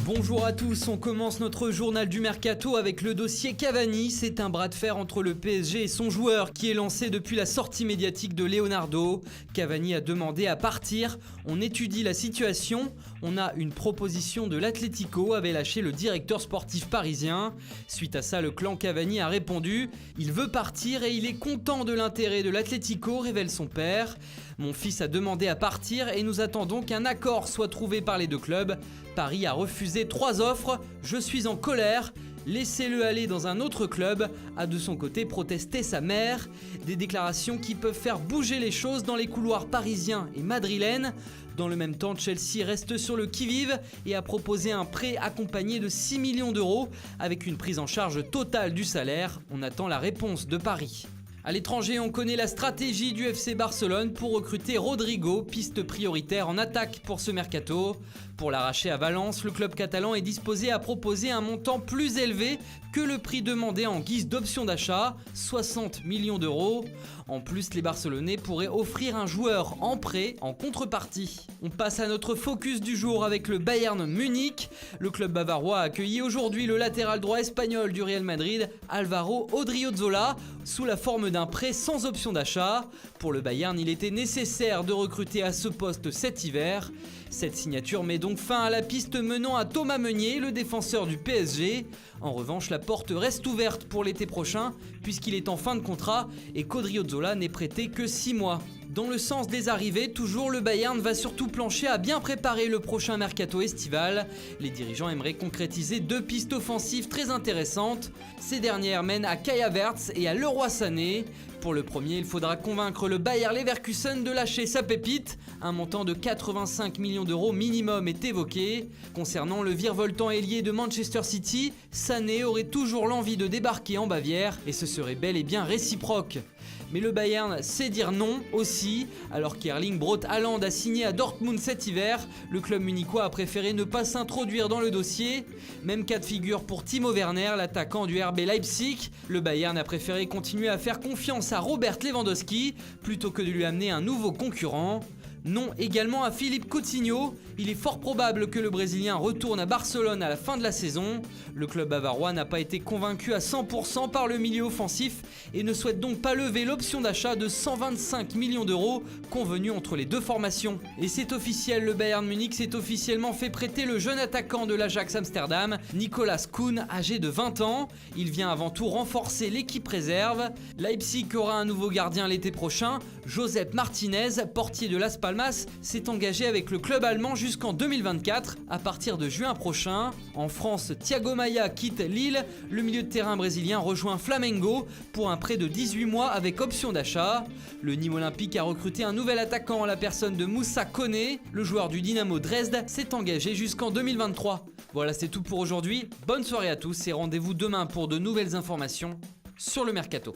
Bonjour à tous, on commence notre journal du Mercato avec le dossier Cavani. C'est un bras de fer entre le PSG et son joueur qui est lancé depuis la sortie médiatique de Leonardo. Cavani a demandé à partir. On étudie la situation. On a une proposition de l'Atlético, avait lâché le directeur sportif parisien. Suite à ça, le clan Cavani a répondu. Il veut partir et il est content de l'intérêt de l'Atlético, révèle son père. Mon fils a demandé à partir et nous attendons qu'un accord soit trouvé par les deux clubs. Paris a refusé 3 offres. Je suis en colère. Laissez-le aller dans un autre club, a de son côté protesté sa mère. Des déclarations qui peuvent faire bouger les choses dans les couloirs parisiens et madrilènes. Dans le même temps, Chelsea reste sur le qui-vive et a proposé un prêt accompagné de 6 millions d'euros avec une prise en charge totale du salaire. On attend la réponse de Paris. À l'étranger, on connaît la stratégie du FC Barcelone pour recruter Rodrigo, piste prioritaire en attaque pour ce mercato. Pour l'arracher à Valence, le club catalan est disposé à proposer un montant plus élevé que le prix demandé en guise d'option d'achat, 60 millions d'euros. En plus, les Barcelonais pourraient offrir un joueur en prêt en contrepartie. On passe à notre focus du jour avec le Bayern Munich. Le club bavarois a accueilli aujourd'hui le latéral droit espagnol du Real Madrid, Álvaro Odriozola, sous la forme d'un prêt sans option d'achat. Pour le Bayern, il était nécessaire de recruter à ce poste cet hiver. Cette signature met donc fin à la piste menant à Thomas Meunier, le défenseur du PSG. En revanche, la porte reste ouverte pour l'été prochain puisqu'il est en fin de contrat et qu'Odriozola n'est prêté que 6 mois. Dans le sens des arrivées, toujours le Bayern va surtout plancher à bien préparer le prochain mercato estival. Les dirigeants aimeraient concrétiser 2 pistes offensives très intéressantes. Ces dernières mènent à Kai Havertz et à Leroy Sané. Pour le premier, il faudra convaincre le Bayer Leverkusen de lâcher sa pépite. Un montant de 85 millions d'euros minimum est évoqué. Concernant le virevoltant ailier de Manchester City, Sané aurait toujours l'envie de débarquer en Bavière et ce serait bel et bien réciproque. Mais le Bayern sait dire non aussi, alors qu'Erling Braut Haaland a signé à Dortmund cet hiver, le club munichois a préféré ne pas s'introduire dans le dossier. Même cas de figure pour Timo Werner, l'attaquant du RB Leipzig. Le Bayern a préféré continuer à faire confiance à Robert Lewandowski plutôt que de lui amener un nouveau concurrent. Non également à Philippe Coutinho. Il est fort probable que le Brésilien retourne à Barcelone à la fin de la saison. Le club bavarois n'a pas été convaincu à 100% par le milieu offensif et ne souhaite donc pas lever l'option d'achat de 125 millions d'euros convenue entre les deux formations. Et c'est officiel, le Bayern Munich s'est officiellement fait prêter le jeune attaquant de l'Ajax Amsterdam, Nicolas Koun, âgé de 20 ans. Il vient avant tout renforcer l'équipe réserve. Leipzig aura un nouveau gardien l'été prochain. Josep Martinez, portier de Las Palmas, s'est engagé avec le club allemand jusqu'en 2024, à partir de juin prochain. En France, Thiago Maia quitte Lille. Le milieu de terrain brésilien rejoint Flamengo pour un prêt de 18 mois avec option d'achat. Le Nîmes Olympique a recruté un nouvel attaquant en la personne de Moussa Koné. Le joueur du Dynamo Dresde s'est engagé jusqu'en 2023. Voilà, c'est tout pour aujourd'hui. Bonne soirée à tous et rendez-vous demain pour de nouvelles informations sur le Mercato.